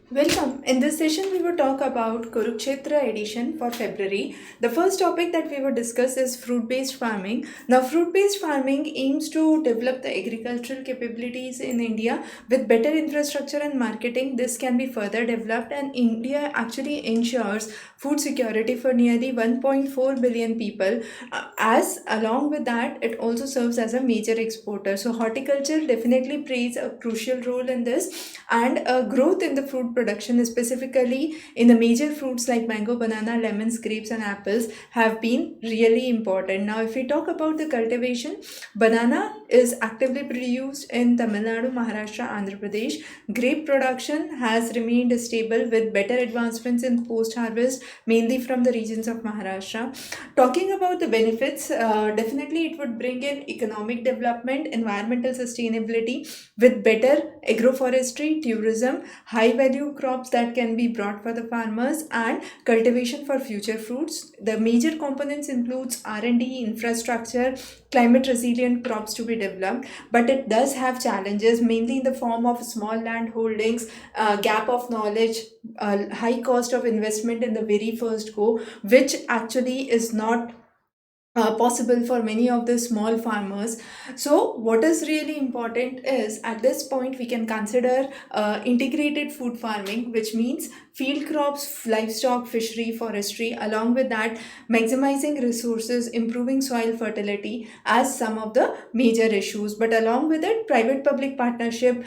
Welcome. In this session, we will talk about Kurukshetra edition for February. The first topic that we will discuss is fruit based farming. Now, fruit based farming aims to develop the agricultural capabilities in India with better infrastructure and marketing. This can be further developed, and India actually ensures food security for nearly 1.4 billion people. As along with that, it also serves as a major exporter. So, horticulture definitely plays a crucial role in this, and growth in the fruit production, specifically in the major fruits like mango, banana, lemons, grapes, and apples, have been really important. Now, if we talk about the cultivation, banana is actively produced in Tamil Nadu, Maharashtra, Andhra Pradesh. Grape production has remained stable with better advancements in post harvest, mainly from the regions of Maharashtra. Talking about the benefits, definitely it would bring in economic development, environmental sustainability with better agroforestry, tourism, high value crops that can be brought for the farmers, and cultivation for future fruits. The major components includes R&D, infrastructure, climate resilient crops to be developed, but it does have challenges mainly in the form of small land holdings, gap of knowledge, high cost of investment in the very first go, which actually is not possible for many of the small farmers. So, what is really important is at this point we can consider integrated food farming, which means field crops, livestock, fishery, forestry, along with that, maximizing resources, improving soil fertility as some of the major issues. But along with it, private public partnership,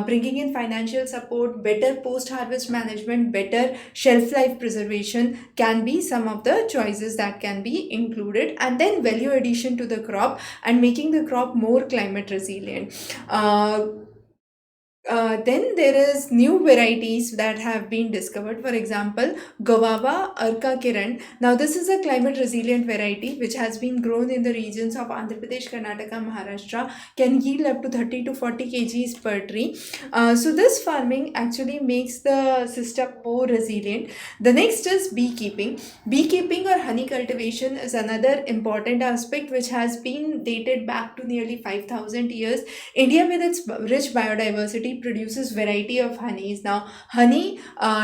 bringing in financial support, better post harvest management, better shelf life preservation can be some of the choices that can be included, and then value addition to the crop and making the crop more climate resilient. Then there is new varieties that have been discovered. For example, Guava Arka Kiran. Now this is a climate resilient variety which has been grown in the regions of Andhra Pradesh, Karnataka, Maharashtra. Can yield up to 30 to 40 kgs per tree. So this farming actually makes the system more resilient. The next is beekeeping. Beekeeping or honey cultivation is another important aspect which has been dated back to nearly 5,000 years. India, with its rich biodiversity, produces variety of honeys. Now, honey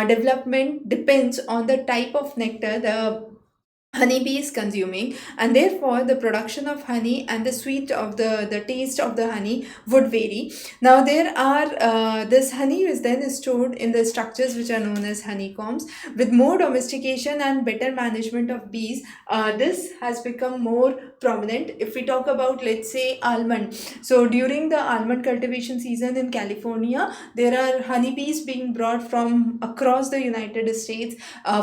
development depends on the type of nectar the honeybee is consuming, and therefore the production of honey and the sweet of the taste of the honey would vary. Now there are this honey is then stored in the structures which are known as honeycombs. With more domestication and better management of bees, this has become more prominent. If we talk about, let's say, almond, so during the almond cultivation season in California, there are honeybees being brought from across the United States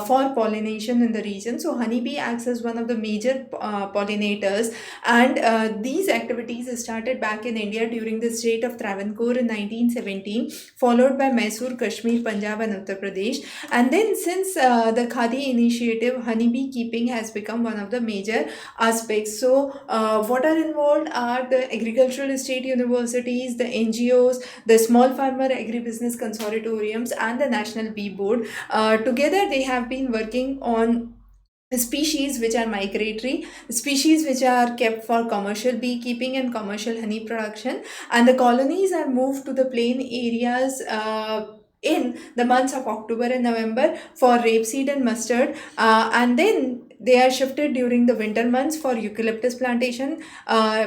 for pollination in the region. So honeybee acts as one of the major pollinators, and these activities started back in India during the state of Travancore in 1917, followed by Mysore, Kashmir, Punjab, and Uttar Pradesh. And then, since the Khadi initiative, honeybee keeping has become one of the major aspects. So, what are involved are the agricultural state universities, the NGOs, the small farmer agribusiness consortiums, and the National Bee Board. Together, they have been working on species which are migratory, species which are kept for commercial beekeeping and commercial honey production, and the colonies are moved to the plain areas in the months of October and November for rapeseed and mustard, and then they are shifted during the winter months for eucalyptus plantation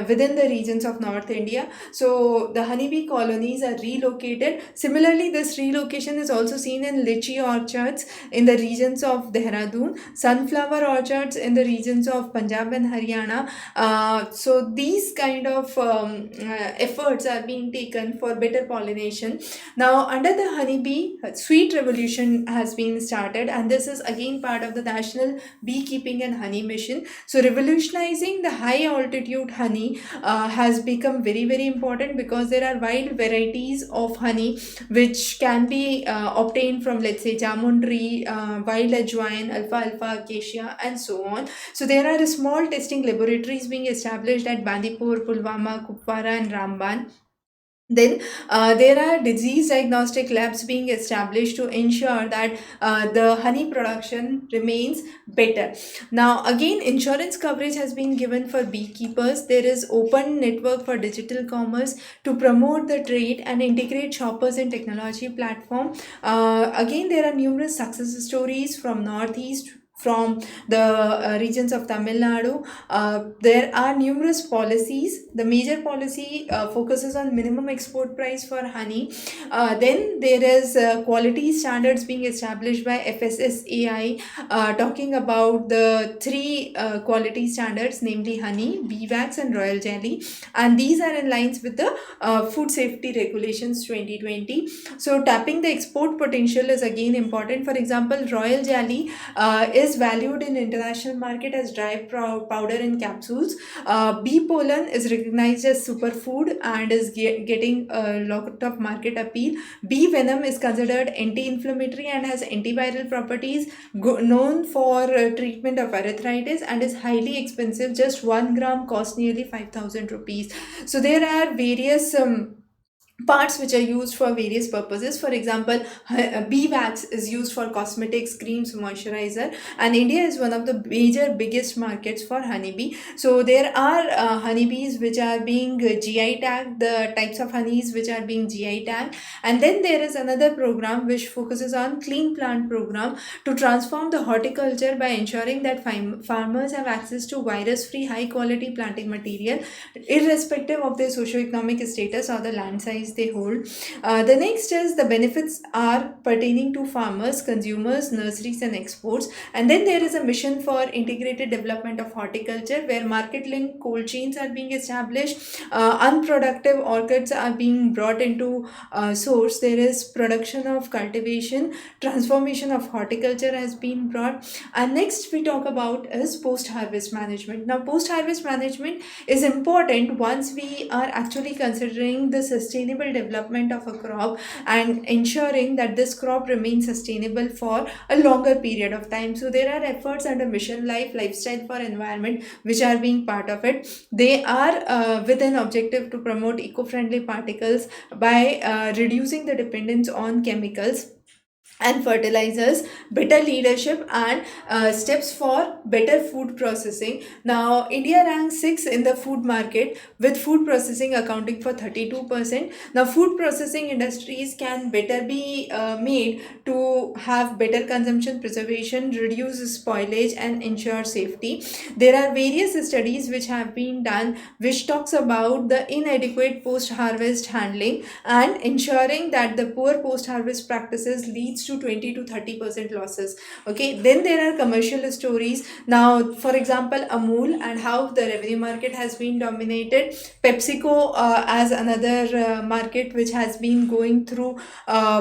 within the regions of North India. So the honeybee colonies are relocated. Similarly, this relocation is also seen in lychee orchards in the regions of Dehradun, sunflower orchards in the regions of Punjab and Haryana. So these kind of efforts are being taken for better pollination. Now, under the honeybee, sweet revolution has been started, and this is again part of the National Beekeeping and Honey Mission. So, revolutionizing the high altitude honey has become very, very important because there are wide varieties of honey which can be obtained from, let's say, jamun tree, wild ajwain, alfalfa, acacia, and so on. So there are small testing laboratories being established at Bandipur, Pulwama, Kupwara, and Ramban. Then there are disease diagnostic labs being established to ensure that the honey production remains better. Now, again, insurance coverage has been given for beekeepers. There is open network for digital commerce to promote the trade and integrate shoppers in technology platform. Again, there are numerous success stories from Northeast, from the regions of Tamil Nadu. There are numerous policies. The major policy focuses on minimum export price for honey. Then there is quality standards being established by FSSAI, talking about the three quality standards, namely honey, bee wax, and royal jelly, and these are in lines with the food safety regulations 2020. So tapping the export potential is again important. For example, royal jelly is valued in international market as dry powder in capsules. Bee pollen is recognized as superfood and is getting a lot of market appeal. Bee venom is considered anti-inflammatory and has antiviral properties, known for treatment of arthritis, and is highly expensive. Just 1 gram costs nearly 5,000 rupees. So there are various parts which are used for various purposes. For example, bee wax is used for cosmetics, creams, moisturizer, and India is one of the major biggest markets for honeybee. So there are honeybees which are being GI tagged, the types of honeys which are being GI tagged. And then there is another program which focuses on clean plant program to transform the horticulture by ensuring that farmers have access to virus free high quality planting material irrespective of their socioeconomic status or the land size they hold. The next is the benefits are pertaining to farmers, consumers, nurseries, and exports. And then there is a mission for integrated development of horticulture where market linked cold chains are being established, unproductive orchids are being brought into source. There is production of cultivation, transformation of horticulture has been brought. And next we talk about is post harvest management. Now, post harvest management is important once we are actually considering the sustainable development of a crop and ensuring that this crop remains sustainable for a longer period of time. So there are efforts under Mission Life Lifestyle for Environment which are being part of it. They are with an objective to promote eco-friendly particles by reducing the dependence on chemicals and fertilizers, better leadership, and steps for better food processing. Now, India ranks 6 in the food market, with food processing accounting for 32%. Now, food processing industries can better be made to have better consumption, preservation, reduce spoilage, and ensure safety. There are various studies which have been done which talks about the inadequate post-harvest handling and ensuring that the poor post-harvest practices leads to 20 to 30% losses. Okay, then there are commercial stories. Now, for example, Amul and how the revenue market has been dominated. PepsiCo as another market which has been going through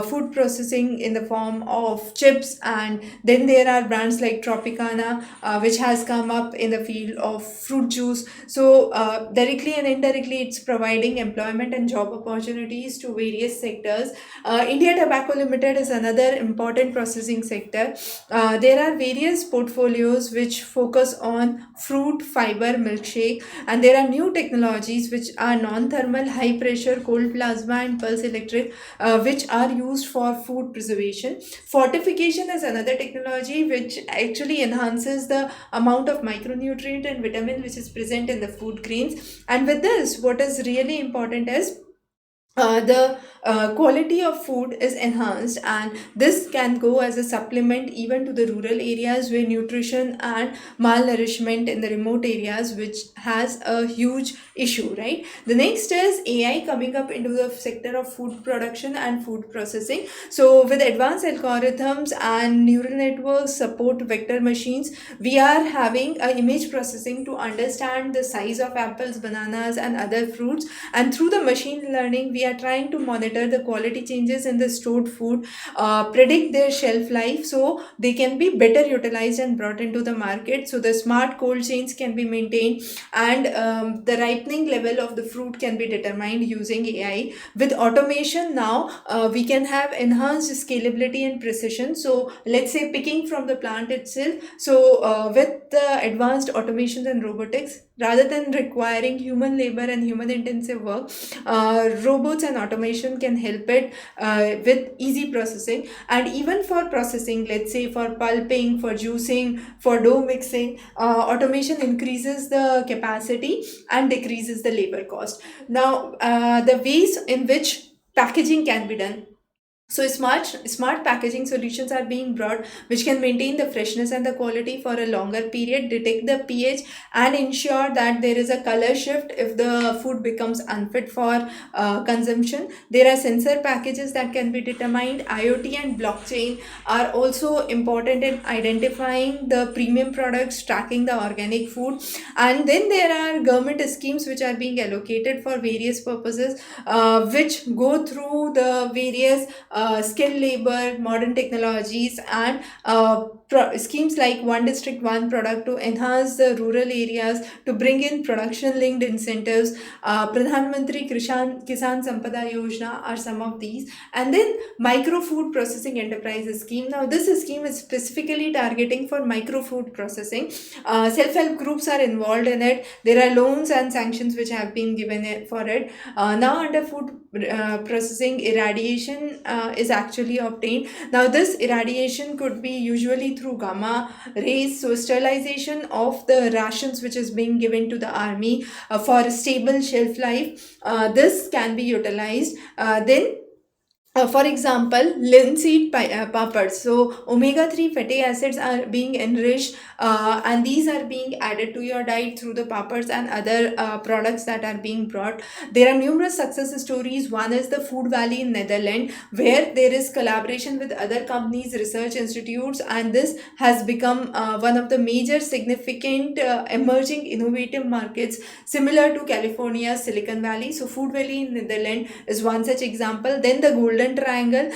food processing in the form of chips. And then there are brands like Tropicana which has come up in the field of fruit juice. So directly and indirectly it's providing employment and job opportunities to various sectors. India Tobacco Limited is another important processing sector. There are various portfolios which focus on fruit, fiber, milkshake, and there are new technologies which are non-thermal, high pressure, cold plasma, and pulse electric, which are used for food preservation. Fortification is another technology which actually enhances the amount of micronutrient and vitamin which is present in the food grains. And with this, what is really important is the quality of food is enhanced, and this can go as a supplement even to the rural areas where nutrition and malnourishment in the remote areas which has a huge issue, right? The next is AI coming up into the sector of food production and food processing. So with advanced algorithms and neural networks support vector machines, we are having a image processing to understand the size of apples, bananas, and other fruits, and through the machine learning we are trying to monitor the quality changes in the stored food, predict their shelf life so they can be better utilized and brought into the market. So the smart cold chains can be maintained, and the ripening level of the fruit can be determined using AI. With automation now, we can have enhanced scalability and precision. So let's say picking from the plant itself. So with the advanced automations and robotics, rather than requiring human labor and human intensive work. Robots and automation can help it with easy processing. And even for processing, let's say for pulping, for juicing, for dough mixing, automation increases the capacity and decreases the labor cost. Now, the ways in which packaging can be done. So smart packaging solutions are being brought which can maintain the freshness and the quality for a longer period, detect the pH, and ensure that there is a color shift if the food becomes unfit for consumption. There are sensor packages that can be determined. IoT and blockchain are also important in identifying the premium products, tracking the organic food. And then there are government schemes which are being allocated for various purposes, which go through the various skilled labor, modern technologies, and schemes like One District, One Product to enhance the rural areas, to bring in production linked incentives. Pradhan Mantri Kisan Sampada Yojana are some of these. And then Micro Food Processing Enterprises Scheme. Now, this scheme is specifically targeting for micro food processing. Self-help groups are involved in it. There are loans and sanctions which have been given for it. Now, under food processing, irradiation is actually obtained. Now, this irradiation could be usually through gamma rays, so sterilization of the rations which is being given to the army for a stable shelf life. This can be utilized. Then for example, linseed papads. So omega-3 fatty acids are being enriched, and these are being added to your diet through the papads and other products that are being brought. There are numerous success stories. One is the Food Valley in Netherlands, where there is collaboration with other companies, research institutes, and this has become one of the major significant emerging innovative markets, similar to California's Silicon Valley. So Food Valley in Netherlands is one such example. Then the Golden Triangle.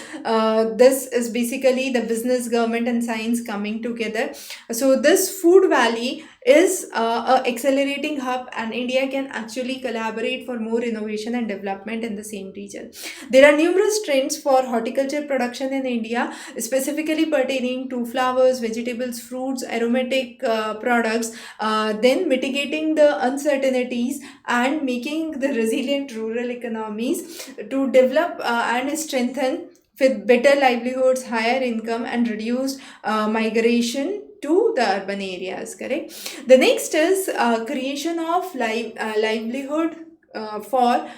This is basically the business, government, and science coming together. So this Food Valley is a accelerating hub, and India can actually collaborate for more innovation and development in the same region. There are numerous trends for horticulture production in India, specifically pertaining to flowers, vegetables, fruits, aromatic products, then mitigating the uncertainties and making the resilient rural economies to develop and strengthen with better livelihoods, higher income, and reduced migration to the urban areas. Correct. The next is creation of livelihood for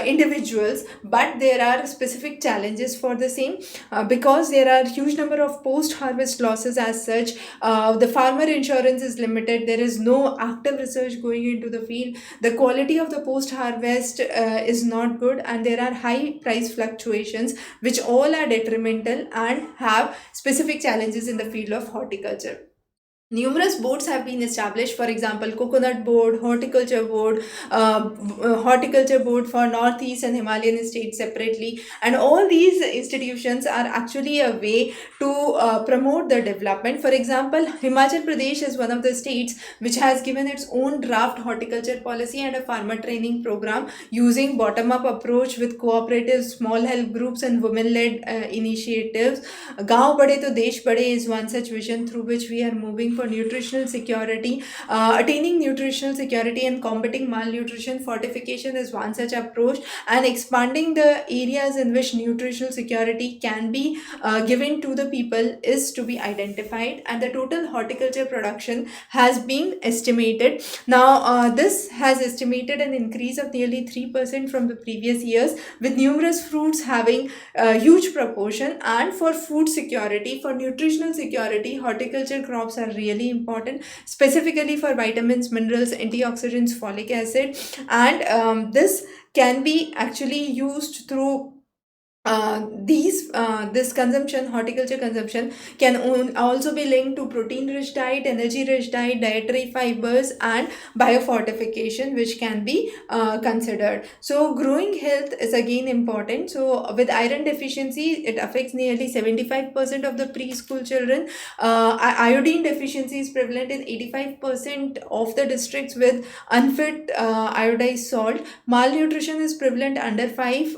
individuals, but there are specific challenges for the same, because there are huge number of post harvest losses. As such, the farmer insurance is limited. There is no active research going into the field. The quality of the post harvest is not good, and there are high price fluctuations which all are detrimental and have specific challenges in the field of horticulture. Numerous boards have been established, for example, Coconut Board, Horticulture Board for Northeast and Himalayan states separately. And all these institutions are actually a way to promote the development. For example, Himachal Pradesh is one of the states which has given its own draft horticulture policy and a farmer training program using bottom-up approach with cooperative small help groups and women-led initiatives. Gaon Bade to Desh Bade is one such vision through which we are moving for nutritional security. Attaining nutritional security and combating malnutrition, fortification is one such approach, and expanding the areas in which nutritional security can be given to the people is to be identified. And the total horticulture production has been estimated. Now, this has estimated an increase of nearly 3% from the previous years, with numerous fruits having a huge proportion. And for food security, for nutritional security, horticulture crops are really important, specifically for vitamins, minerals, antioxidants, folic acid, and this can be actually used through this consumption. Horticulture consumption can also be linked to protein rich diet, energy rich diet, dietary fibers, and biofortification, which can be considered. So growing health is again important. So with iron deficiency, it affects nearly 75% of the preschool children. Iodine deficiency is prevalent in 85% of the districts with unfit iodized salt. Malnutrition is prevalent under 5.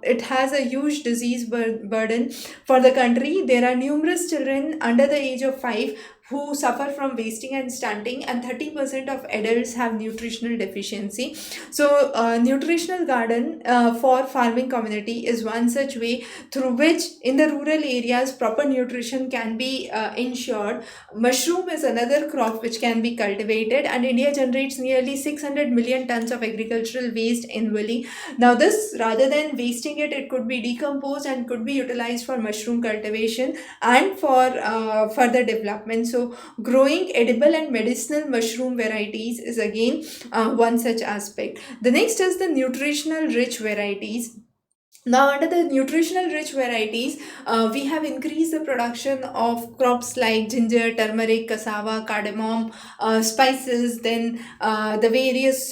It has a huge disease burden for the country. There are numerous children under the age of 5 who suffer from wasting and stunting, and 30% of adults have nutritional deficiency. So, nutritional garden for farming community is one such way through which in the rural areas proper nutrition can be ensured. Mushroom is another crop which can be cultivated, and India generates nearly 600 million tons of agricultural waste annually. Now, this rather than wasting it, it could be decomposed and could be utilized for mushroom cultivation and for further development. So, growing edible and medicinal mushroom varieties is again one such aspect. The next is the nutritional rich varieties. Now, under the nutritional rich varieties, we have increased the production of crops like ginger, turmeric, cassava, cardamom, spices, then the various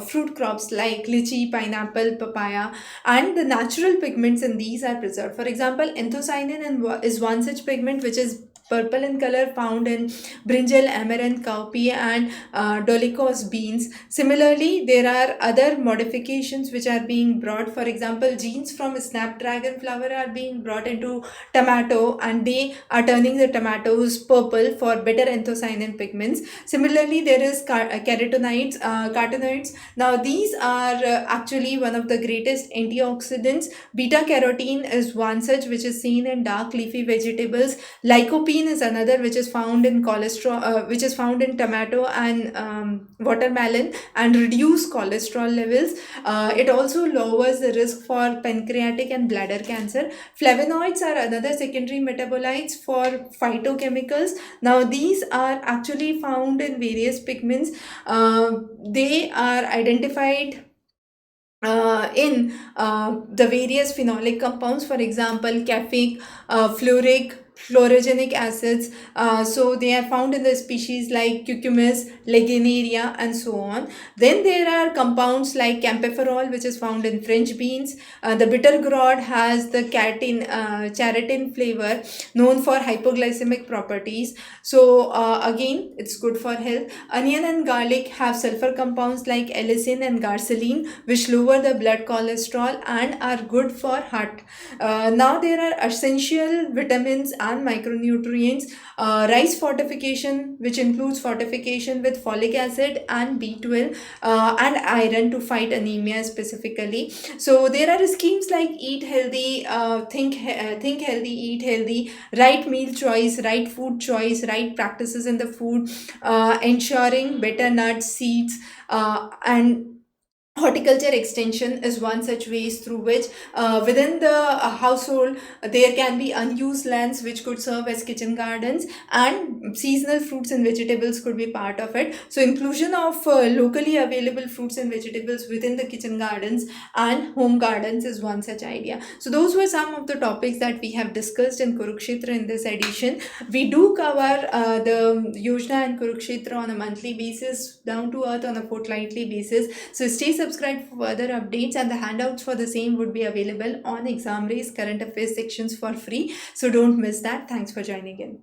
fruit crops like lychee, pineapple, papaya, and the natural pigments in these are preserved. For example, anthocyanin is one such pigment which is purple in color, found in brinjal, amaranth, cowpea, and dolichos beans. Similarly, there are other modifications which are being brought. For example, genes from snapdragon flower are being brought into tomato, and they are turning the tomatoes purple for better anthocyanin pigments. Similarly, there is carotenoids. Now, these are actually one of the greatest antioxidants. Beta carotene is one such which is seen in dark leafy vegetables. Lycopene is another which is found in which is found in tomato and watermelon, and reduce cholesterol levels. It also lowers the risk for pancreatic and bladder cancer. Flavonoids are another secondary metabolites for phytochemicals. Now, these are actually found in various pigments. They are identified in the various phenolic compounds, for example, caffeic, fluoric, fluorogenic acids. So they are found in the species like Cucumis, Legionnaria, and so on. Then there are compounds like camphophorol, which is found in French beans. The bitter gourd has the charatin flavor, known for hypoglycemic properties. So again, it's good for health. Onion and garlic have sulfur compounds like allicin and garceline, which lower the blood cholesterol and are good for heart. Now there are essential vitamins and micronutrients. Rice fortification, which includes fortification with folic acid and B12 and iron to fight anemia specifically. So there are schemes like eat healthy, think healthy, eat healthy, right meal choice, right food choice, right practices in the food, ensuring better nuts, seeds, and horticulture extension is one such ways through which within the household there can be unused lands which could serve as kitchen gardens, and seasonal fruits and vegetables could be part of it. So inclusion of locally available fruits and vegetables within the kitchen gardens and home gardens is one such idea. So those were some of the topics that we have discussed in Kurukshetra in this edition. We do cover the Yojana and Kurukshetra on a monthly basis, down to earth on a fortnightly basis. So stay subscribed for further updates, and the handouts for the same would be available on Exam Race current affairs sections for free. So don't miss that. Thanks for joining in.